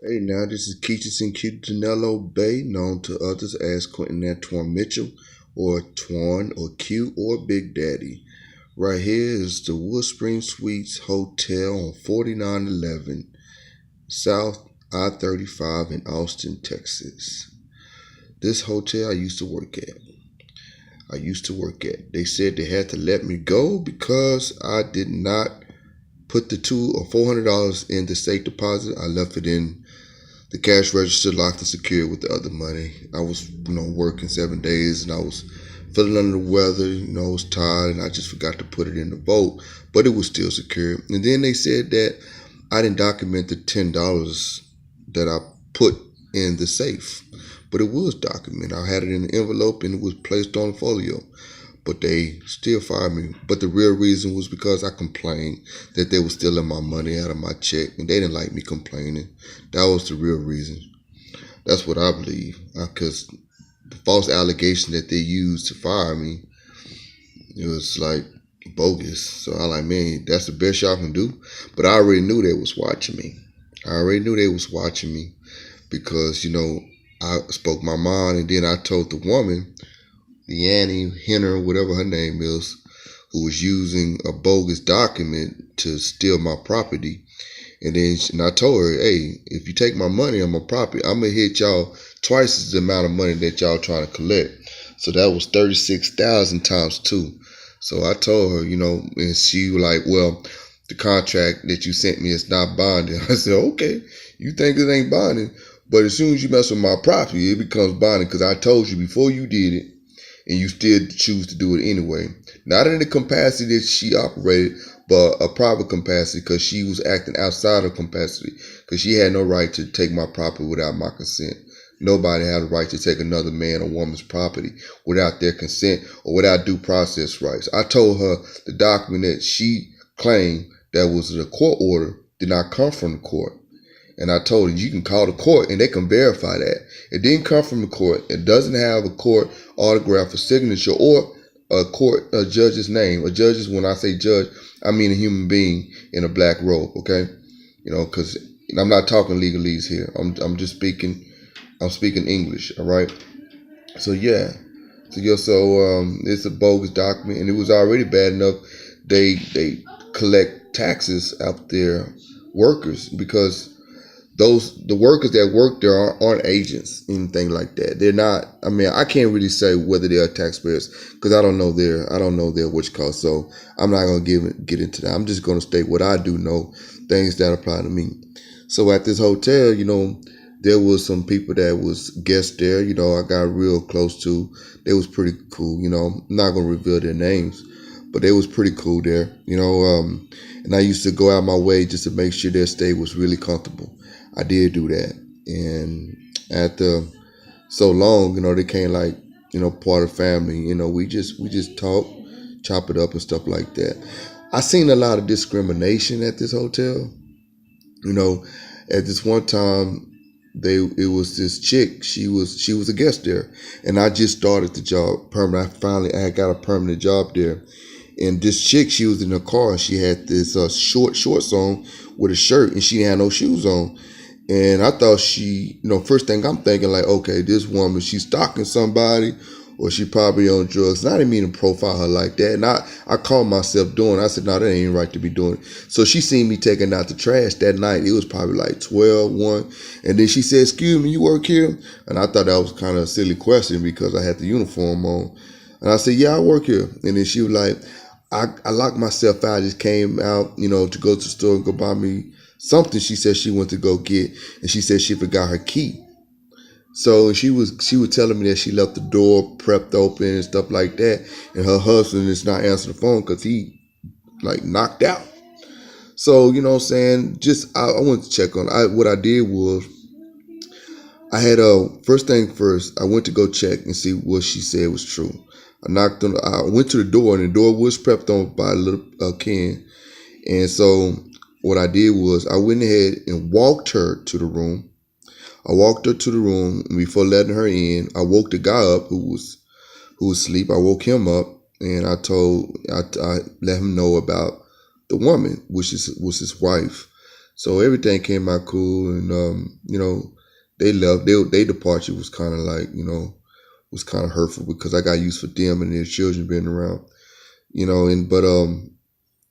Hey, now this is Keachis and Q Danilo Bay, known to others as Quentin Antoine Mitchell, or Twan, or Q, or Big Daddy. Right here is the Woodsprings Suites Hotel on 4911 South I-35 in Austin, Texas. This hotel I used to work at. They said they had to let me go because I did not put the $200 or $400 in the safe deposit. I left it in the cash register, locked and secured with the other money. I was, working 7 days and I was feeling under the weather. I was tired and I just forgot to put it in the vault, but it was still secure. And then they said that I didn't document the $10 that I put in the safe, but it was documented. I had it in an envelope and it was placed on a folio, but they still fired me. But the real reason was because I complained that they were stealing my money out of my check, and they didn't like me complaining. That was the real reason. That's what I believe. Because the false allegation that they used to fire me, it was like bogus. So I like, man, that's the best y'all can do. But I already knew they was watching me. Because, I spoke my mind, and then I told the woman, the Annie Henner, whatever her name is, who was using a bogus document to steal my property. And I told her, hey, if you take my money on my property, I'm going to hit y'all twice as the amount of money that y'all trying to collect. So that was 36,000 times two. So I told her, and she was like, well, the contract that you sent me is not binding. I said, okay, you think it ain't binding, but as soon as you mess with my property, it becomes binding because I told you before you did it, and you still choose to do it anyway. Not in the capacity that she operated, but a proper capacity, because she was acting outside of capacity, because she had no right to take my property without my consent. Nobody had a right to take another man or woman's property without their consent or without due process rights. I told her the document that she claimed that was the court order did not come from the court. And I told her, you can call the court and they can verify that. It didn't come from the court. It doesn't have a court autograph or signature or a judge's name. A judge is, when I say judge, I mean a human being in a black robe, okay? Because I'm not talking legalese here. I'm just speaking, I'm speaking English, all right? So yeah. So it's a bogus document, and it was already bad enough they collect taxes out their workers, because the workers that work there aren't agents, anything like that. They're not. I mean, I can't really say whether they are taxpayers because I don't know their which cost. So I'm not gonna get into that. I'm just gonna state what I do know, things that apply to me. So at this hotel, there was some people that was guests there. I got real close to. They was pretty cool. I'm not gonna reveal their names, but they was pretty cool there. And I used to go out my way just to make sure their stay was really comfortable. I did do that, and after so long, they came like part of family. We just talk, chop it up and stuff like that. I seen a lot of discrimination at this hotel. You know, at this one time, it was this chick. She was a guest there, and I just started the job permanent. I had got a permanent job there, and this chick, she was in her car. She had this shorts on with a shirt, and she had no shoes on. And I thought first thing I'm thinking, like, okay, this woman, she's stalking somebody, or she probably on drugs. And I didn't mean to profile her like that. And I called myself doing it. I said, no, that ain't right to be doing it. So she seen me taking out the trash that night. It was probably like 12, 1. And then she said, excuse me, you work here? And I thought that was kind of a silly question because I had the uniform on. And I said, yeah, I work here. And then she was like, I locked myself out. I just came out, to go to the store and go buy me something. She said she went to go get, and she said she forgot her key. So she was telling me that she left the door prepped open and stuff like that, and her husband is not answering the phone because he like knocked out. So what I'm saying, just I went to check on. What I did was I had first thing first. I went to go check and see what she said was true. I went to the door, and the door was prepped on by a little Ken. And so what I did was I went ahead and walked her to the room. And before letting her in, I woke the guy up who was asleep. I woke him up, and I let him know about the woman, which was his wife. So everything came out cool, and they left. They departure was kind of like was kind of hurtful because I got used for them and their children being around, and but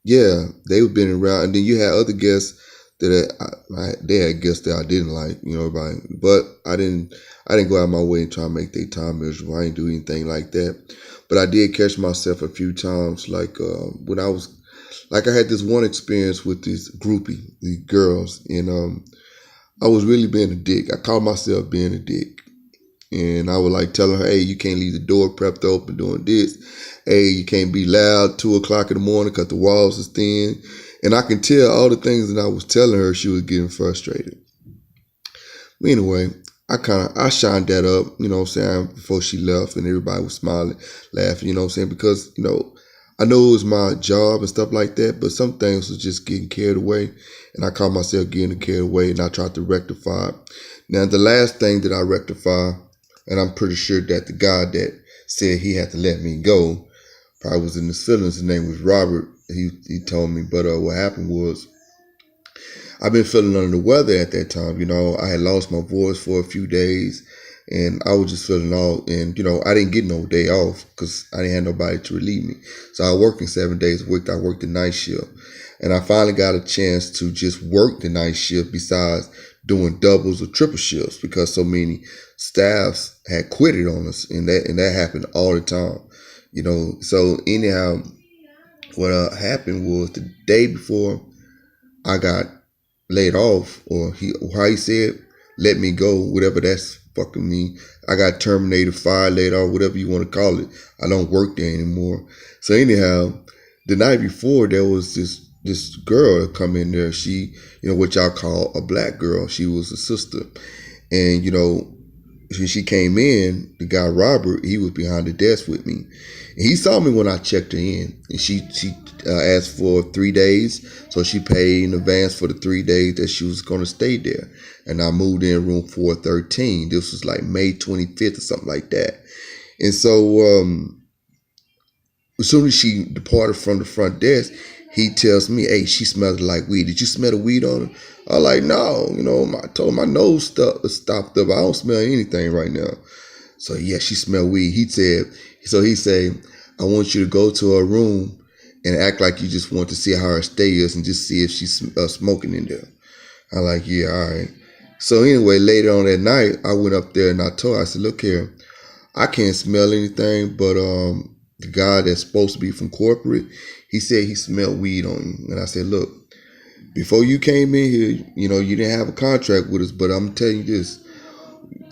yeah, they've been around, and then you had other guests that they had guests that I didn't like, but I didn't go out of my way and try to make their time miserable. I didn't do anything like that, but I did catch myself a few times, like when I was, like I had this one experience with this groupie, these girls, and I was really being a dick. I called myself being a dick. And I would like telling her, hey, you can't leave the door prepped open doing this. Hey, you can't be loud 2:00 in the morning because the walls is thin. And I can tell all the things that I was telling her, she was getting frustrated. But anyway, I shined that up, before she left, and everybody was smiling, laughing, because, I know it was my job and stuff like that, but some things was just getting carried away. And I caught myself getting carried away, and I tried to rectify it. Now, the last thing that I rectified, and I'm pretty sure that the guy that said he had to let me go probably was in his feelings. His name was Robert. He told me, but what happened was I've been feeling under the weather at that time. I had lost my voice for a few days, and I was just feeling all. And I didn't get no day off because I didn't have nobody to relieve me. So I was working 7 days a week. I worked the night shift, and I finally got a chance to just work the night shift besides doing doubles or triple shifts because so many staffs had quitted on us, and that happened all the time. So anyhow, what happened was the day before I got laid off, or how he said, let me go, whatever that's fucking mean. I got terminated, fired, laid off, whatever you want to call it. I don't work there anymore. So anyhow, the night before there was this girl come in there. She, what y'all call a black girl. She was a sister, and when she came in, the guy Robert, he was behind the desk with me. And he saw me when I checked her in, and she asked for 3 days, so she paid in advance for the 3 days that she was going to stay there. And I moved in room 413. This was like May 25th or something like that. And so as soon as she departed from the front desk, he tells me, hey, she smells like weed. Did you smell the weed on her? I was like, no, I told him my nose stopped up. I don't smell anything right now. So yeah, she smelled weed. He said, I want you to go to her room and act like you just want to see how her stay is and just see if she's smoking in there. I'm like, yeah, all right. So anyway, later on that night, I went up there and I told her, I said, look here, I can't smell anything, but the guy that's supposed to be from corporate, he said he smelled weed on you. And I said, look, before you came in here, you didn't have a contract with us, but I'm telling you this,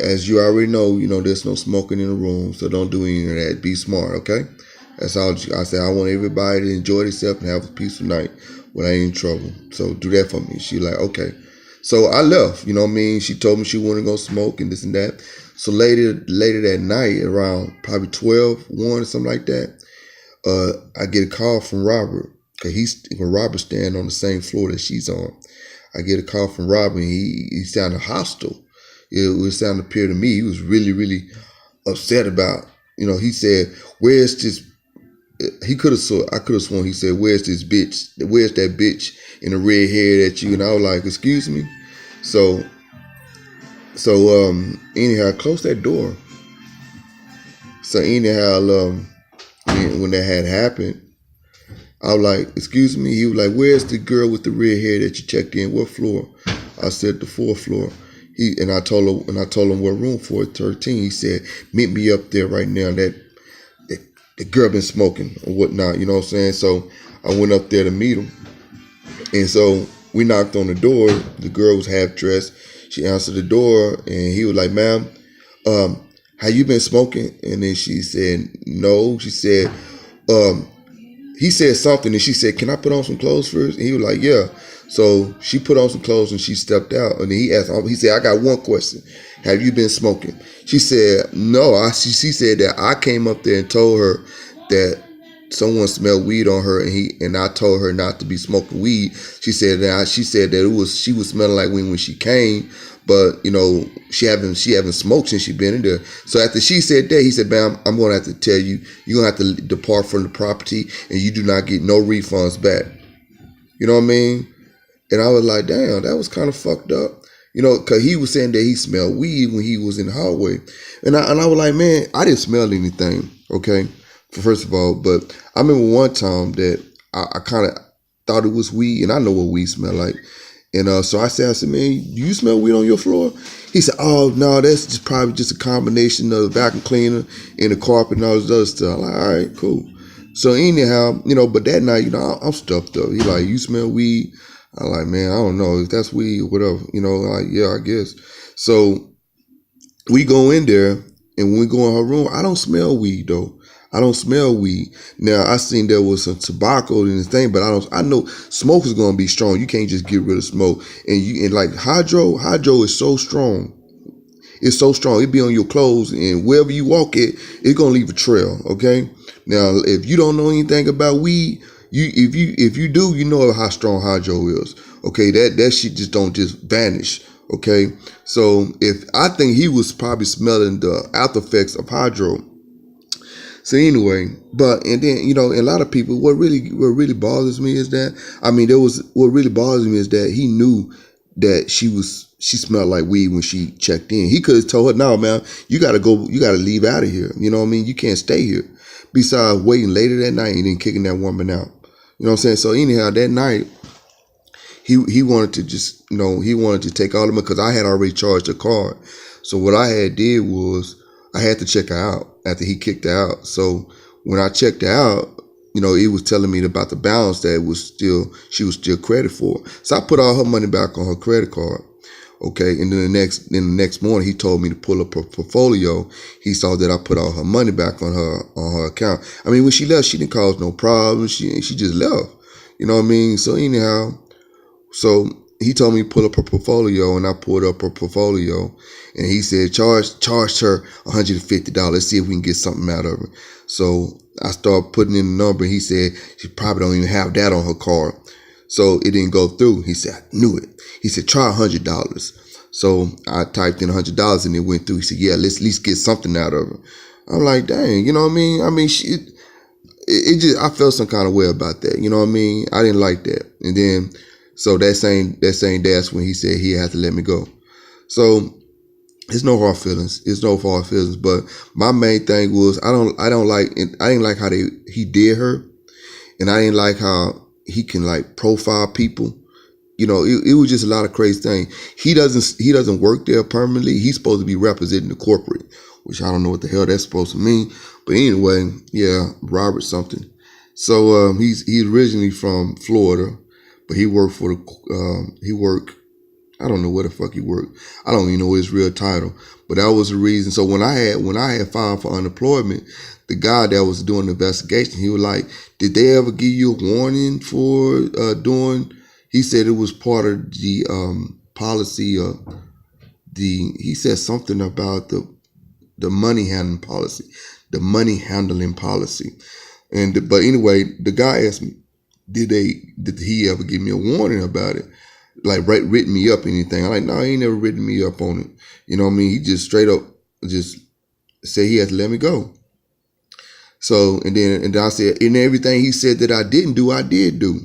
as you already know, there's no smoking in the room, so don't do any of that. Be smart, okay? That's all I said. I want everybody to enjoy themselves and have a peaceful night when I ain't in trouble. So do that for me. She like, okay. So I left, She told me she wasn't going to smoke and this and that. So later that night, around probably 12, 1 or something like that, I get a call from Robert. Because Robert's staying on the same floor that she's on. I get a call from Robert, and he sounded hostile. It sounded appear to me he was really, really upset about, he said, where's this, I could have sworn he said, where's this bitch? Where's that bitch in the red hair that you? And I was like, excuse me? So anyhow, I closed that door. So anyhow, when that had happened, I was like, excuse me? He was like, where's the girl with the red hair that you checked in? What floor? I said the 4th floor. I told him what room 413. He said, meet me up there right now. That the girl been smoking or whatnot, you know what I'm saying? So I went up there to meet him. And so we knocked on the door. The girl was half dressed. She answered the door, and he was like, ma'am, have you been smoking? And then she said, no. She said, he said something, and she said, can I put on some clothes first? And he was like, yeah. So she put on some clothes and she stepped out. And then he said, I got one question. Have you been smoking? She said, no. She said that I came up there and told her that someone smelled weed on her, and I told her not to be smoking weed. She said that she was smelling like weed when she came, but she haven't smoked since she been in there. So after she said that, he said, "Bam, I'm gonna have to tell you, you're gonna have to depart from the property, and you do not get no refunds back." You know what I mean? And I was like, damn, that was kind of fucked up. Because he was saying that he smelled weed when he was in the hallway. And I was like, man, I didn't smell anything, okay, first of all. But I remember one time that I kind of thought it was weed, and I know what weed smell like. And so I said, man, do you smell weed on your floor? He said, oh, no, that's just probably just a combination of the vacuum cleaner and the carpet and all this other stuff. I'm like, all right, cool. So anyhow, but that night, I'm stuffed up. He like, you smell weed? I'm like, man, I don't know if that's weed or whatever. Like, yeah, I guess. So we go in there, and when we go in her room, I don't smell weed though. I don't smell weed. Now I seen there was some tobacco in the thing, but I know smoke is gonna be strong. You can't just get rid of smoke. And like hydro is so strong. It's so strong. It be on your clothes, and wherever you walk it's gonna leave a trail. Okay. Now, if you don't know anything about weed, if you do, you know how strong hydro is. Okay, that shit just don't just vanish. Okay, so if I think he was probably smelling the after effects of hydro. So anyway, and then a lot of people, what really bothers me is that what really bothers me is that he knew that she smelled like weed when she checked in. He could have told her, no, man, you gotta go, you gotta leave out of here. You know what I mean? You can't stay here. Besides waiting later that night and then kicking that woman out. You know what I'm saying? So anyhow, that night, he wanted to just, he wanted to take all of them because I had already charged the card. So what I had did was I had to check her out after he kicked her out. So when I checked her out, it was telling me about the balance that she was still credit for. So I put all her money back on her credit card. Okay, and then the next morning he told me to pull up her portfolio. He saw that I put all her money back on her account. I mean, when she left, she didn't cause no problems. She just left. You know what I mean? So anyhow, so he told me to pull up her portfolio, and I pulled up her portfolio, and he said charge her $150. Let's see if we can get something out of her. So I started putting in the number. He said she probably don't even have that on her card. So it didn't go through. He said, I knew it. He said, try $100. So I typed in $100 and it went through. He said, yeah, let's at least get something out of her. I'm like, dang, you know what I mean? I mean, I felt some kind of way about that. You know what I mean? I didn't like that. And then, so that same day, that's when he said he had to let me go. So it's no hard feelings. It's no hard feelings. But my main thing was I didn't like how he did her, and I didn't like how he can like profile people. It was just a lot of crazy things. He doesn't work there permanently. He's supposed to be representing the corporate, which I don't know what the hell that's supposed to mean. But anyway, yeah, Robert something. So he's originally from Florida, but he worked for I don't know where the fuck he worked. I don't even know his real title. But that was the reason. So when I had filed for unemployment, the guy that was doing the investigation, he was like, did they ever give you a warning for doing? He said it was part of the policy of he said something about the money handling policy. The money handling policy. But anyway, the guy asked me, did he ever give me a warning about it? Like written me up anything. I'm like, no, he ain't never written me up on it. You know what I mean? He just straight up just said he had to let me go. So and then I said, and everything he said that I didn't do, I did do.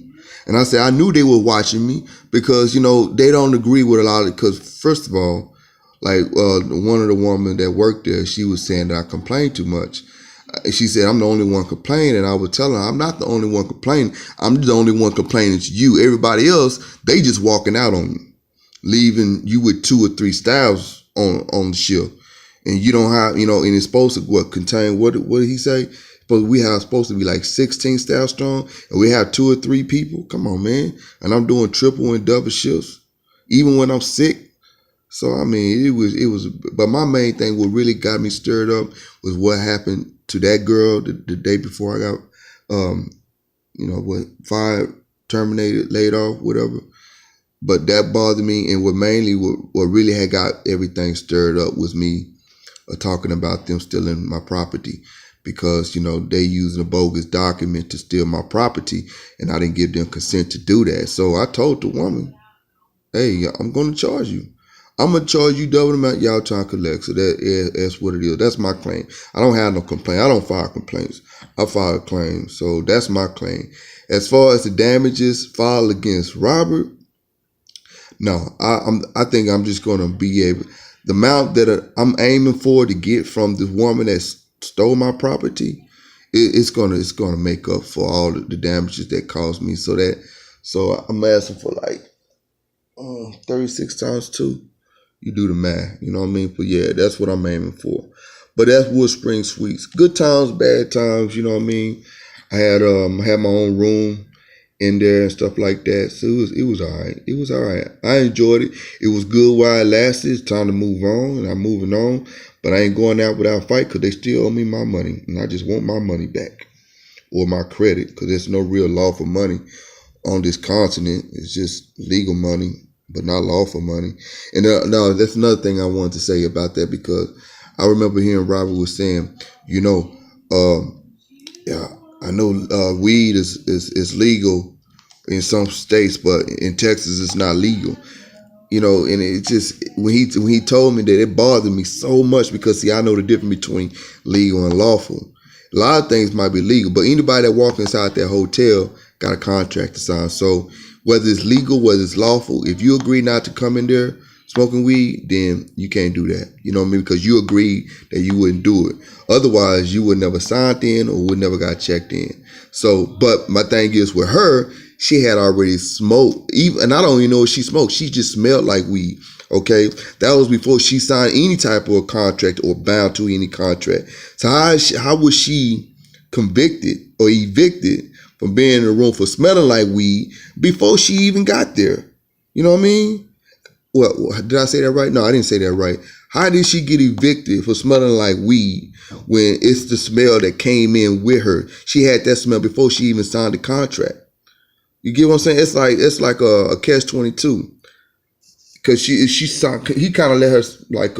And I said, I knew they were watching me because, they don't agree with a lot of it. Because first of all, like one of the women that worked there, she was saying that I complained too much. She said, I'm the only one complaining. And I was telling her, I'm not the only one complaining. I'm the only one complaining to you. Everybody else, they just walking out on you, leaving you with 2 or 3 staffs on the ship. And you don't have, and it's supposed to contain, what did he say? But we have supposed to be like 16 staff strong, and we have 2 or 3 people. Come on, man. And I'm doing triple and double shifts, even when I'm sick. So, I mean, it was, but my main thing, what really got me stirred up was what happened to that girl the day before I got, fired, terminated, laid off, whatever. But that bothered me. And what really had got everything stirred up was me talking about them stealing my property. Because, they using a bogus document to steal my property, and I didn't give them consent to do that. So I told the woman, hey, I'm going to charge you. I'm going to charge you double the amount y'all trying to collect. So that's what it is. That's my claim. I don't have no complaint. I don't file complaints. I file claims. So that's my claim. As far as the damages filed against Robert, No, I think I'm just gonna be able the amount that I'm aiming for to get from the woman that stole my property. It's gonna make up for all the damages that caused me. So I'm asking for like 36 times two. You do the math, you know what I mean? But yeah, that's what I'm aiming for. But that's Woodspring Suites. Good times, bad times, you know what I mean? I had my own room in there and stuff like that. So it was all right. It was all right. I enjoyed it. It was good while it lasted. It's time to move on, and I'm moving on. But I ain't going out without a fight because they still owe me my money, and I just want my money back or my credit because there's no real law for money on this continent. It's just legal money, but not lawful money. And no, that's another thing I wanted to say about that because I remember hearing Robert was saying, you know, yeah, I know weed is legal in some states, but in Texas it's not legal. You know, and it just when he told me that, it bothered me so much because see, I know the difference between legal and lawful. A lot of things might be legal, but anybody that walks inside that hotel got a contract to sign. So whether it's legal, whether it's lawful, if you agree not to come in there smoking weed, then you can't do that. You know what I mean? Because you agreed that you wouldn't do it. Otherwise, you would never signed in or would never got checked in. So, but my thing is with her, she had already smoked, even, and I don't even know if she smoked. She just smelled like weed. Okay, that was before she signed any type of contract or bound to any contract. So how was she convicted or evicted from being in the room for smelling like weed before she even got there? You know what I mean? Well, did I say that right? No, I didn't say that right. How did she get evicted for smelling like weed when it's the smell that came in with her? She had that smell before she even signed the contract. You get what I'm saying? It's like a catch-22 because he kind of let her like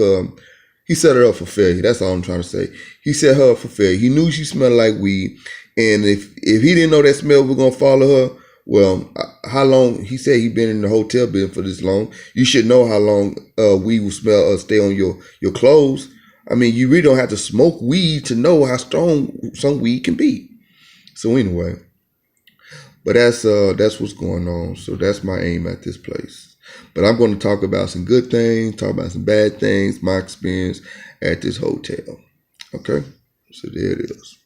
he set her up for failure. That's all I'm trying to say. He set her up for failure. He knew she smelled like weed, and if he didn't know that smell was gonna follow her, well, how long? He said he been in the hotel business for this long. You should know how long weed will smell or stay on your clothes. I mean, you really don't have to smoke weed to know how strong some weed can be. So anyway. But that's what's going on. So that's my aim at this place. But I'm going to talk about some good things, talk about some bad things, my experience at this hotel. Okay? So there it is.